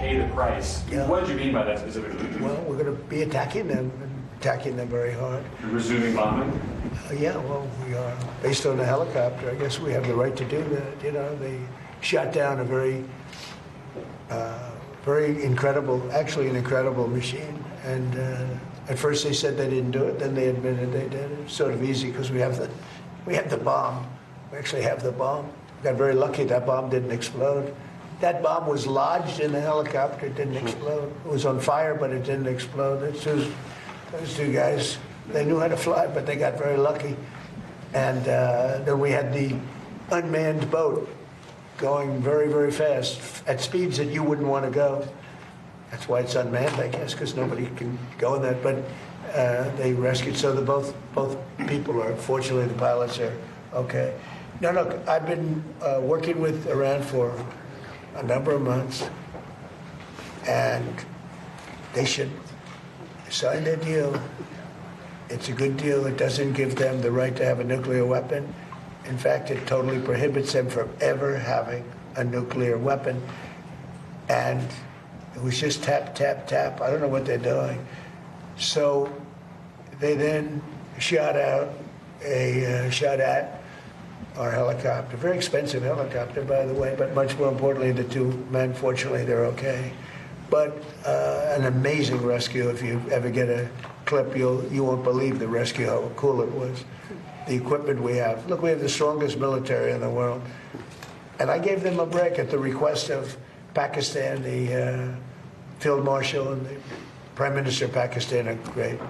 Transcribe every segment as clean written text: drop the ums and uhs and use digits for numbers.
pay the price. Yeah. What did you mean by that specifically? Well, we're going to be attacking them, and attacking them very hard. Resuming bombing? Yeah, well, we are. Based on the helicopter, I guess we have the right to do that. You know, they shot down a very incredible, actually an incredible machine. And at first they said they didn't do it, then they admitted they did. It's sort of easy because we have the bomb. We actually have the bomb. We got very lucky that bomb didn't explode. That bomb was lodged in the helicopter. It didn't explode. It was on fire, but it didn't explode. Those two guys, they knew how to fly, but they got very lucky. And then we had the unmanned boat going very, very fast at speeds that you wouldn't want to go. That's why it's unmanned, I guess, because nobody can go in that. But they rescued. So both people are, fortunately, the pilots are okay. Now, look, I've been working with Iran for a number of months, and they should sign their deal. It's a good deal. It doesn't give them the right to have a nuclear weapon. In fact, it totally prohibits them from ever having a nuclear weapon. And it was just tap, tap, tap. I don't know what they're doing. So they then shot at our helicopter. Very expensive helicopter, by the way, but much more importantly, the two men, fortunately, they're okay. But an amazing rescue. If you ever get a clip, you won't believe the rescue, how cool it was. The equipment we have. Look, we have the strongest military in the world. And I gave them a break at the request of Pakistan. The Field Marshal and the Prime Minister of Pakistan are great.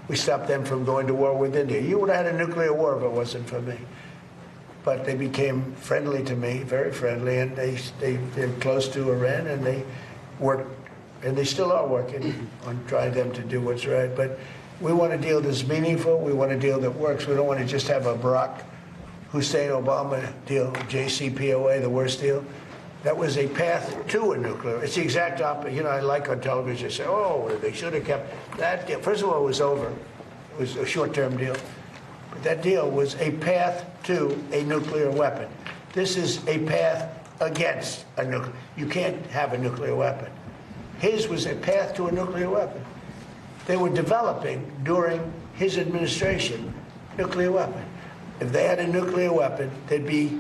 We stopped them from going to war with India. You would have had a nuclear war if it wasn't for me. But they became friendly to me, very friendly, and they're close to Iran, and they worked, and they still are working on trying them to do what's right. But we want a deal that's meaningful. We want a deal that works. We don't want to just have a Barack Hussein Obama deal, JCPOA, the worst deal. That was a path to a nuclear. It's the exact opposite. You know, I like on television, say, oh, they should have kept that deal. First of all, it was over. It was a short-term deal. But that deal was a path to a nuclear weapon. This is a path against a nuclear. You can't have a nuclear weapon. His was a path to a nuclear weapon. They were developing, during his administration, nuclear weapon. If they had a nuclear weapon, there'd be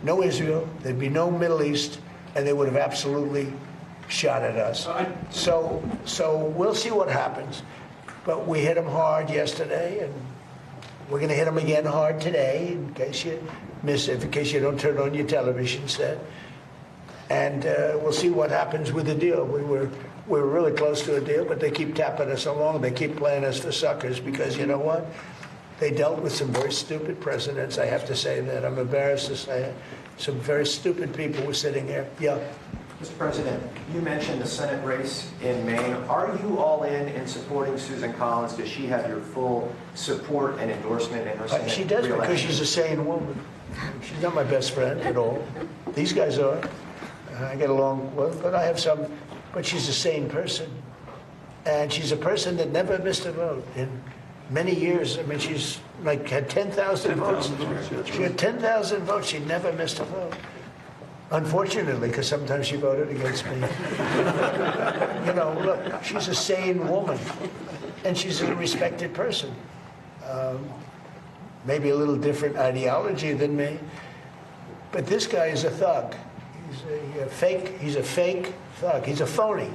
no Israel, there'd be no Middle East, and they would have absolutely shot at us. So we'll see what happens. But we hit them hard yesterday, and we're going to hit them again hard today, in case you miss it, in case you don't turn on your television set. And we'll see what happens with the deal. We were really close to a deal, but they keep tapping us along. They keep playing us for suckers because, you know what? They dealt with some very stupid presidents. I have to say that. I'm embarrassed to say it. Some very stupid people were sitting here. Yeah. Mr. President, you mentioned the Senate race in Maine. Are you all in supporting Susan Collins? Does she have your full support and endorsement in her Senate She does, because she's a sane woman. She's not my best friend at all. These guys are. I get along well, but I have some. But she's a sane person. And she's a person that never missed a vote in many years. I mean, she's like had 10,000 votes. She had 10,000 votes. She never missed a vote. Unfortunately, because sometimes she voted against me. You know, look, she's a sane woman, and she's a respected person. Maybe a little different ideology than me, but this guy is a thug. He's a fake thug. He's a phony.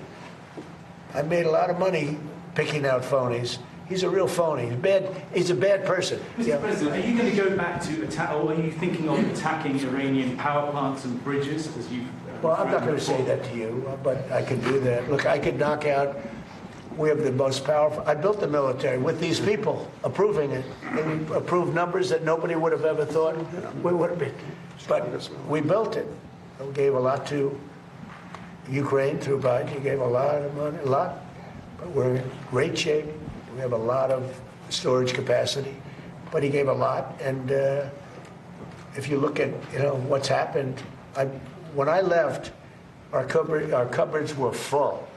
I made a lot of money picking out phonies. He's a real phony. He's a bad person. Mr. President, are you going to go back to attack, or are you thinking of attacking Iranian power plants and bridges, as you've... Well, I'm not going to say that to you, but I can do that. Look, I could knock out... We have the most powerful... I built the military with these people approving it. They approved numbers that nobody would have ever thought we would have been. But we built it. We gave a lot to Ukraine through Biden. He gave a lot of money, a lot. But we're in great shape. We have a lot of storage capacity, but he gave a lot. And if you look at what's happened, when I left, our cupboards were full.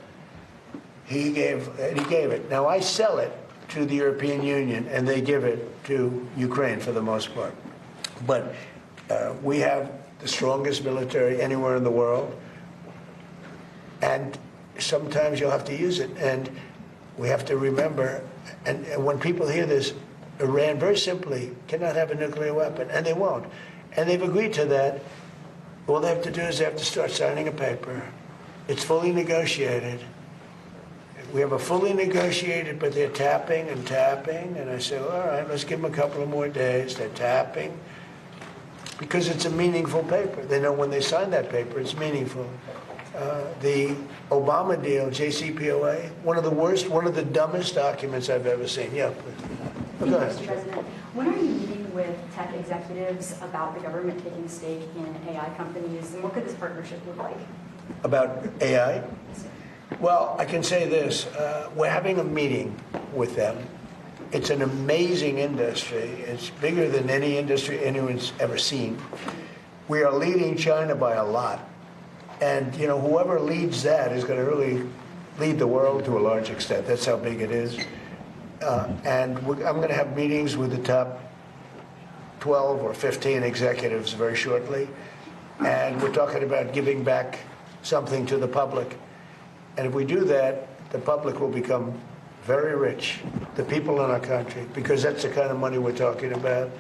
He gave it. Now I sell it to the European Union, and they give it to Ukraine for the most part. But we have the strongest military anywhere in the world, and sometimes you'll have to use it. And we have to remember, and when people hear this, Iran very simply cannot have a nuclear weapon, and they won't. And they've agreed to that. All they have to do is they have to start signing a paper. It's fully negotiated. We have a fully negotiated, but they're tapping and tapping. And I say, all right, let's give them a couple of more days. They're tapping because it's a meaningful paper. They know when they sign that paper, it's meaningful. The Obama deal, JCPOA, one of the worst, one of the dumbest documents I've ever seen. Yeah, please. Thank you, Mr. President. When are you meeting with tech executives about the government taking a stake in AI companies, and what could this partnership look like? About AI? Well, I can say this. We're having a meeting with them. It's an amazing industry. It's bigger than any industry anyone's ever seen. We are leading China by a lot. And, you know, whoever leads that is going to really lead the world to a large extent. That's how big it is. And I'm going to have meetings with the top 12 or 15 executives very shortly. And we're talking about giving back something to the public. And if we do that, the public will become very rich, the people in our country, because that's the kind of money we're talking about.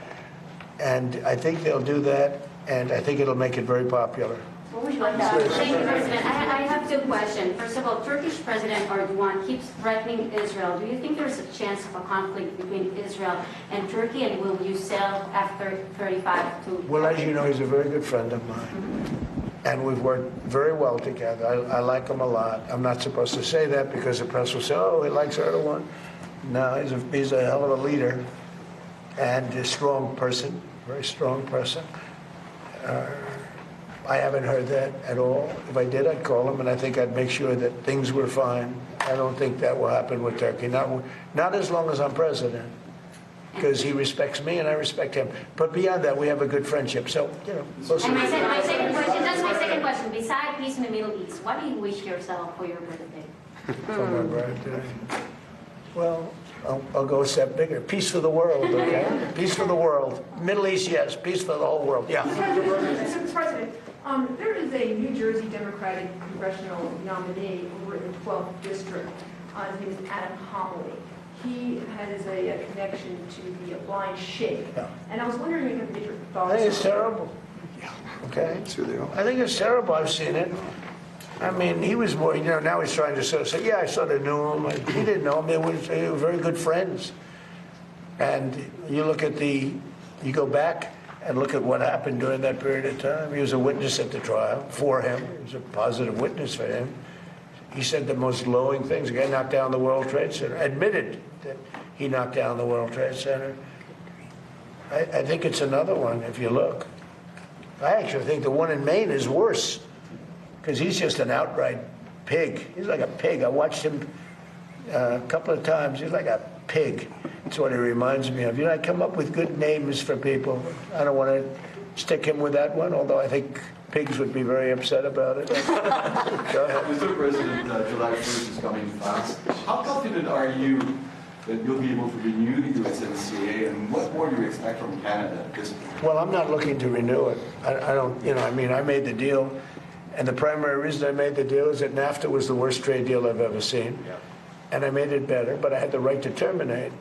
And I think they'll do that, and I think it'll make it very popular. What would you like to Thank you, President. I have two questions. First of all, Turkish President Erdogan keeps threatening Israel. Do you think there's a chance of a conflict between Israel and Turkey, and will you sell F-35 to Well, as you know, he's a very good friend of mine. And we've worked very well together. I like him a lot. I'm not supposed to say that because the press will say, oh, he likes Erdogan. No, he's a hell of a leader and a strong person, very strong person. I haven't heard that at all. If I did, I'd call him, and I think I'd make sure that things were fine. I don't think that will happen with Turkey, not as long as I'm president, because he respects me and I respect him. But beyond that, we have a good friendship. So, you know, we'll see. And my second question, that's my second question. Besides peace in the Middle East, what do you wish yourself for your birthday? For my birthday. Well, I'll go a step bigger. Peace for the world, okay? Peace for the world. Middle East, yes. Peace for the whole world. Yeah. Mr. President, there is a New Jersey Democratic congressional nominee over in the 12th District. His name is Adam Homily. He has a connection to the blind sheikh. Yeah. And I was wondering if you could get your thoughts I think it's on terrible. Okay? I think it's terrible. I've seen it. I mean, he was more, you know, now he's trying to sort of say, yeah, I sort of knew him. He didn't know him. They were very good friends. And you look at you go back and look at what happened during that period of time. He was a witness at the trial for him. He was a positive witness for him. He said the most glowing things. The guy knocked down the World Trade Center, admitted that he knocked down the World Trade Center. I think it's another one, if you look. I actually think the one in Maine is worse, because he's just an outright pig. He's like a pig. I watched him a couple of times. He's like a pig. That's what he reminds me of. You know, I come up with good names for people. I don't want to stick him with that one, although I think pigs would be very upset about it. Go ahead. Mr. President, July 1st is coming fast. How confident are you that you'll be able to renew the USMCA, and what more do you expect from Canada at this point? Well, I'm not looking to renew it. I don't, you know, I mean, I made the deal, and the primary reason I made the deal is that NAFTA was the worst trade deal I've ever seen. Yeah. And I made it better, but I had the right to terminate.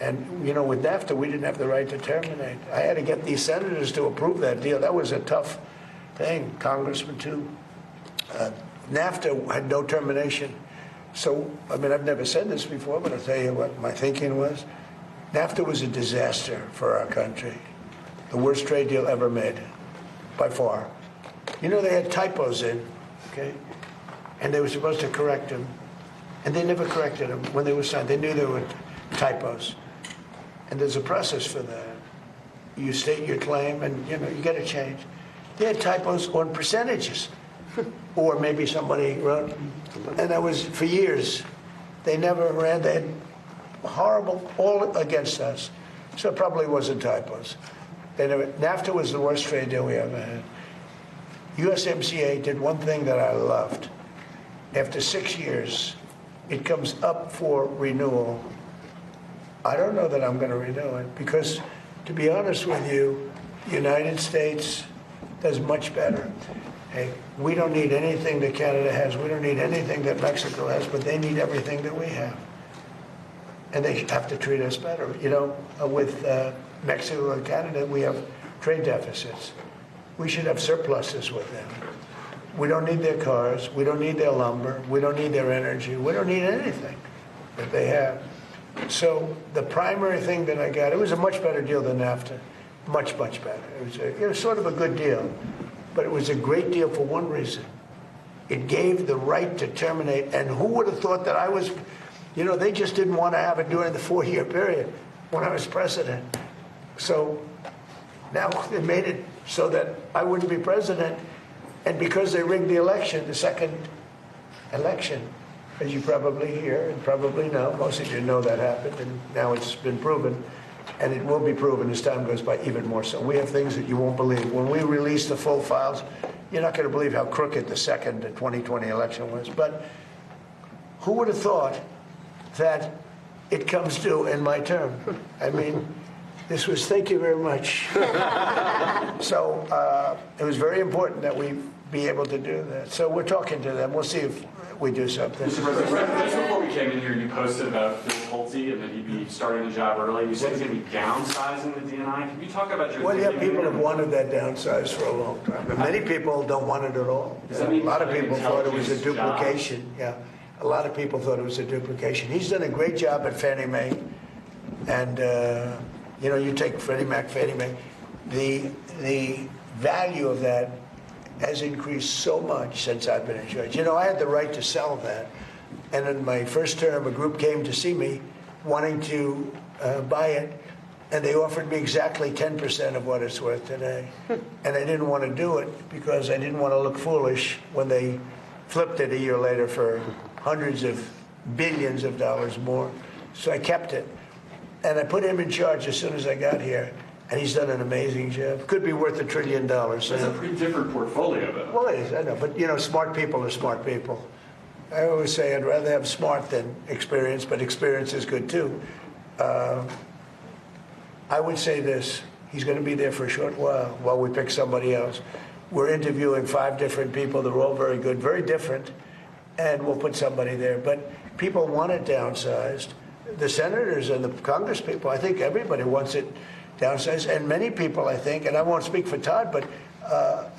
And, you know, with NAFTA, we didn't have the right to terminate. I had to get these senators to approve that deal. That was a tough thing, Congressman, too. NAFTA had no termination. So, I mean, I've never said this before, but I'll tell you what my thinking was. NAFTA was a disaster for our country. The worst trade deal ever made, by far. You know, they had typos in, okay? And they were supposed to correct them. And they never corrected them when they were signed. They knew there were typos. And there's a process for that. You state your claim and, you know, you get a change. They had typos on percentages. Or maybe somebody wrote, and that was for years. They never ran, they had horrible, all against us. So it probably wasn't typos. They never, NAFTA was the worst trade deal we ever had. USMCA did one thing that I loved. After 6 years, it comes up for renewal. I don't know that I'm going to renew it because, to be honest with you, the United States does much better. Hey, we don't need anything that Canada has. We don't need anything that Mexico has, but they need everything that we have. And they have to treat us better. You know, with Mexico and Canada, we have trade deficits. We should have surpluses with them. We don't need their cars. We don't need their lumber. We don't need their energy. We don't need anything that they have. So the primary thing that I got, it was a much better deal than NAFTA. Much, much better. It was sort of a good deal. But it was a great deal for one reason. It gave the right to terminate. And who would have thought that I was, you know, they just didn't want to have it during the 4-year period when I was president. So now they made it so that I wouldn't be president. And because they rigged the election, the second election, as you probably hear and probably know, most of you know that happened, and now it's been proven, and it will be proven as time goes by even more so. We have things that you won't believe. When we release the full files, you're not going to believe how crooked the second 2020 election was. But who would have thought that it comes due in my term? I mean, this was, thank you very much. So it was very important that we be able to do that. So we're talking to them. We'll see if we do something. Mr. President, just before we came in here, you posted about Phil Pulte and that he'd be starting the job early. You said he's going to be downsizing the DNI. Can you talk about your Well, yeah, thinking people there? have wanted that downsized for a long time. But many people don't want it at all. Does that A mean lot of like people thought it was a intelligence duplication. Yeah, a lot of people thought it was a duplication. He's done a great job at Fannie Mae. And, you know, you take Freddie Mac, Fannie Mae. The value of that has increased so much since I've been in charge. You know, I had the right to sell that. And in my first term, a group came to see me wanting to buy it. And they offered me exactly 10% of what it's worth today. And I didn't want to do it because I didn't want to look foolish when they flipped it a year later for hundreds of billions of dollars more. So I kept it. And I put him in charge as soon as I got here. And he's done an amazing job. Could be worth $1 trillion. That's a pretty different portfolio, though. Well, it is, I know. But, you know, smart people are smart people. I always say I'd rather have smart than experience, but experience is good, too. I would say this. He's going to be there for a short while we pick somebody else. We're interviewing 5 different people. They're all very good, very different. And we'll put somebody there. But people want it downsized. The senators and the Congress people, I think everybody wants it downsized. And many people, I think, and I won't speak for Todd, but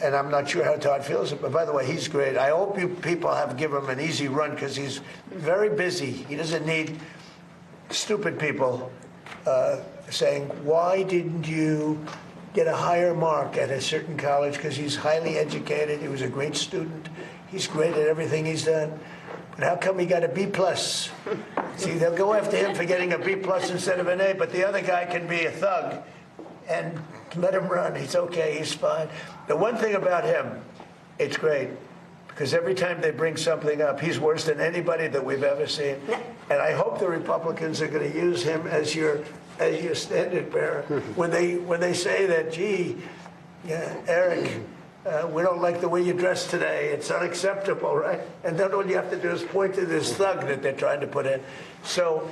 and I'm not sure how Todd feels, but by the way, he's great. I hope you people have given him an easy run because he's very busy. He doesn't need stupid people saying, why didn't you get a higher mark at a certain college? Because he's highly educated. He was a great student. He's great at everything he's done. But how come he got a B+? See, they'll go after him for getting a B+ instead of an A, but the other guy can be a thug and let him run. He's okay, he's fine. The one thing about him, it's great, because every time they bring something up, he's worse than anybody that we've ever seen. And I hope the Republicans are going to use him as your standard bearer. When they say that, gee, yeah, Eric, we don't like the way you dress today. It's unacceptable, right? And then all you have to do is point to this thug that they're trying to put in. So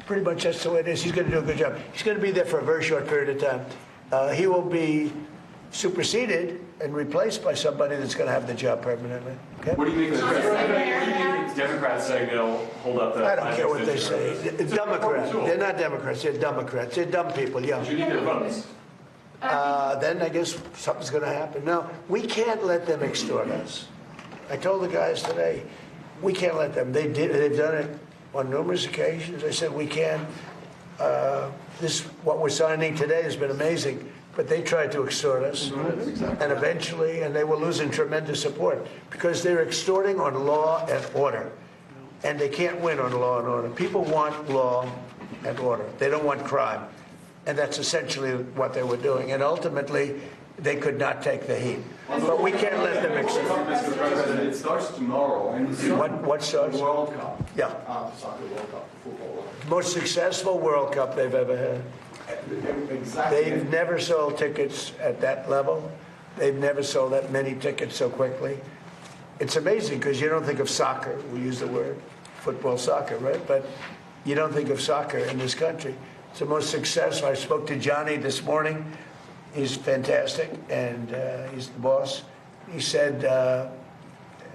pretty much that's the way it is. He's going to do a good job. He's going to be there for a very short period of time. He will be superseded and replaced by somebody that's going to have the job permanently. Okay? What do you think of the Democrats saying they'll hold up the... I don't care what they say. Democrats. They're not Democrats. They're Democrats. They're dumb people, yeah. You need their votes. Then I guess something's going to happen. No, we can't let them extort us. I told the guys today, we can't let them. They've done it on numerous occasions. I said we can't. What we're signing today has been amazing, but they tried to extort us, and eventually, and they were losing tremendous support because they're extorting on law and order, and they can't win on law and order. People want law and order. They don't want crime. And that's essentially what they were doing. And ultimately, they could not take the heat. But we can't let them exist. Mr. President, it starts tomorrow. And What starts? The World Cup. Yeah. The soccer World Cup, the football World Cup. Most successful World Cup they've ever had. Exactly. They've never sold tickets at that level. They've never sold that many tickets so quickly. It's amazing because you don't think of soccer. We use the word football, soccer, right? But you don't think of soccer in this country. It's the most successful. I spoke to Johnny this morning. He's fantastic, and he's the boss. He said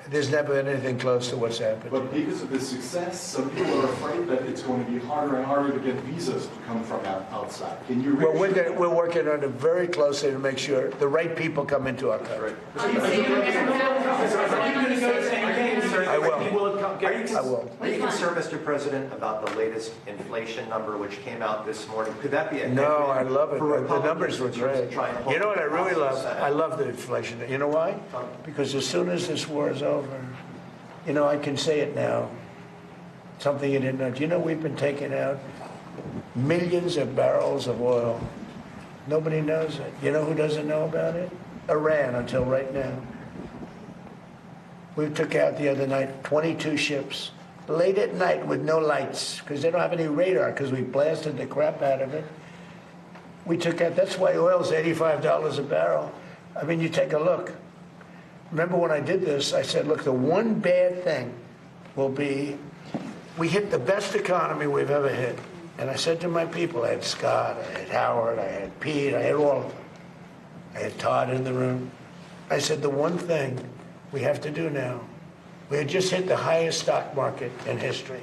there's never been anything close to what's happened. But because of the success, some people are afraid that it's going to be harder and harder to get visas to come from outside. Can you Well, reassure we're working on it very closely to make sure the right people come into our country. Are you going to go to any games during I the will. Rugby World Cup games? I will. Are you concerned, Mr. President, about the latest inflation number which came out this morning? Could that be a No, I headwind love it. for The Republicans numbers were in terms of great. trying to hold You know what I really the love? Senate? I love the inflation. You know why? Because as soon as this war is over, you know, I can say it now. Something you didn't know. Do you know we've been taking out millions of barrels of oil? Nobody knows it. You know who doesn't know about it? Iran, until right now. We took out the other night 22 ships, late at night with no lights, because they don't have any radar, because we blasted the crap out of it. We took out, that's why oil's $85 a barrel. I mean, you take a look. Remember when I did this, I said, look, the one bad thing will be, we hit the best economy we've ever hit. And I said to my people, I had Scott, I had Howard, I had Pete, I had all of them. I had Todd in the room. I said, the one thing we have to do now, we had just hit the highest stock market in history,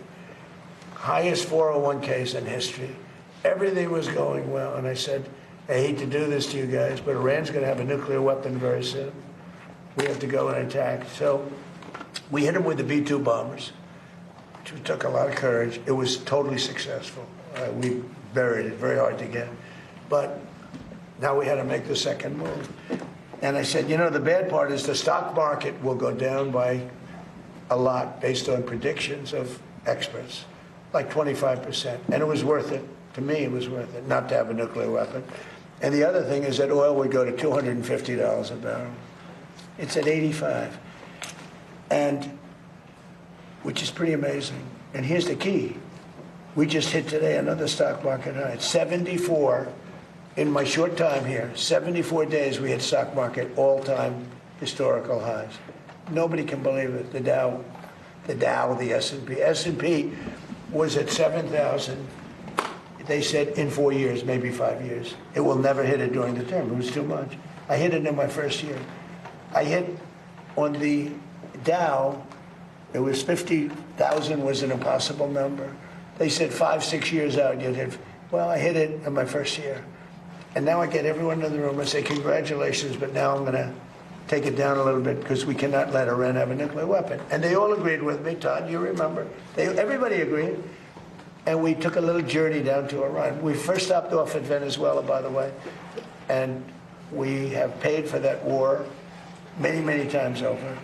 highest 401ks in history. Everything was going well. And I said, I hate to do this to you guys, but Iran's going to have a nuclear weapon very soon. We have to go and attack. So we hit them with the B-2 bombers, which took a lot of courage. It was totally successful. We buried it, very hard to get. But now we had to make the second move. And I said, you know, the bad part is the stock market will go down by a lot based on predictions of experts, like 25%. And it was worth it. To me, it was worth it not to have a nuclear weapon. And the other thing is that oil would go to $250 a barrel. It's at 85, and which is pretty amazing. And here's the key. We just hit today another stock market high. 74 in my short time here, 74 days we hit stock market all-time historical highs. Nobody can believe it. The Dow, the S&P. S&P was at 7,000. They said in 4 years, maybe 5 years. It will never hit it during the term. It was too much. I hit it in my first year. I hit on the Dow, it was 50,000 was an impossible number. They said 5, 6 years out, you'd hit. Well, I hit it in my first year. And now I get everyone in the room and say, congratulations, but now I'm going to take it down a little bit because we cannot let Iran have a nuclear weapon. And they all agreed with me, Todd, you remember. Everybody agreed. And we took a little journey down to Iran. We first stopped off at Venezuela, by the way, and we have paid for that war many, many times over.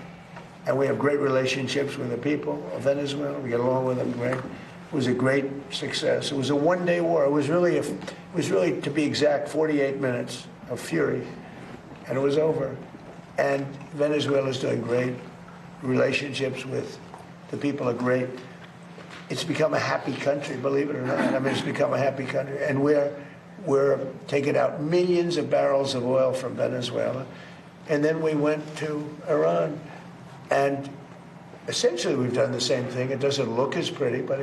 And we have great relationships with the people of Venezuela. We get along with them great. It was a great success. It was a one-day war. It was really, to be exact, 48 minutes of fury, and it was over. And Venezuela's doing great. Relationships with the people are great. It's become a happy country, believe it or not. I mean, it's become a happy country. And we're taking out millions of barrels of oil from Venezuela. And then we went to Iran. And essentially, we've done the same thing. It doesn't look as pretty, but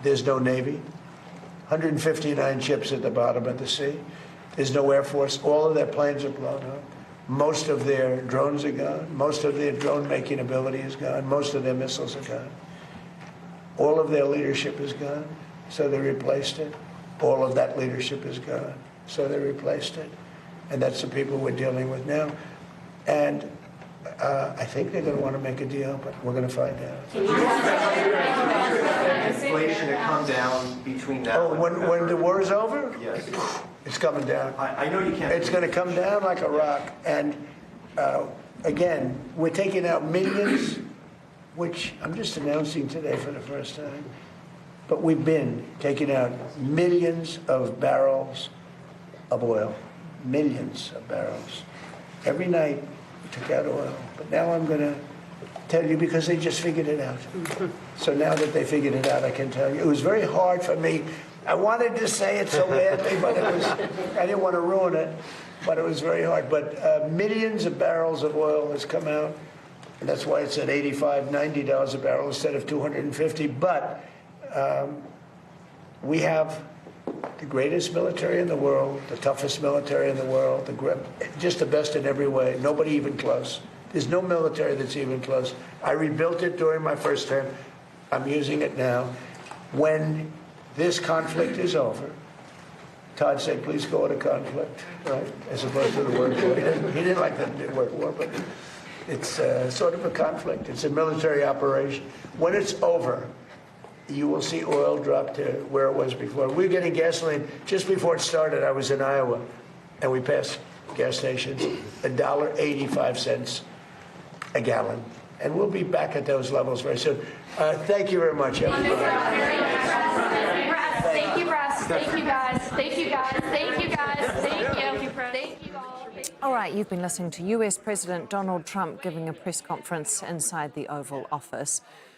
there's no Navy. 159 ships at the bottom of the sea. There's no Air Force. All of their planes are blown up. Most of their drones are gone. Most of their drone-making ability is gone. Most of their missiles are gone. All of their leadership is gone, so they replaced it. All of that leadership is gone, so they replaced it. And that's the people we're dealing with now. And I think they're going to want to make a deal, but we're going to find out. Inflation to come down between now Oh, and when the war is over? Yes. It's coming down. I know you can't. It's going to come down like a rock. And again, we're taking out millions, which I'm just announcing today for the first time. But we've been taking out millions of barrels of oil. Millions of barrels. Every night we took out oil. But now I'm going to tell you because they just figured it out. So now that they figured it out, I can tell you. It was very hard for me. I wanted to say it so badly, but I didn't want to ruin it. But it was very hard. But millions of barrels of oil has come out. And that's why it's at $85, $90 a barrel instead of $250. But we have the greatest military in the world, the toughest military in the world, just the best in every way. Nobody even close. There's no military that's even close. I rebuilt it during my first term. I'm using it now. When this conflict is over, Todd said, please go to conflict, right, as opposed to the word war. He didn't like the word war, but it's sort of a conflict. It's a military operation. When it's over, you will see oil drop to where it was before. We were getting gasoline. Just before it started, I was in Iowa, and we passed gas stations, $1.85 a gallon. And we'll be back at those levels very soon. Thank you very much, everybody. Thank you, Russ. Thank you, guys. Thank you, guys. Thank you, guys. Thank you. Thank you all. All right, you've been listening to US President Donald Trump giving a press conference inside the Oval Office.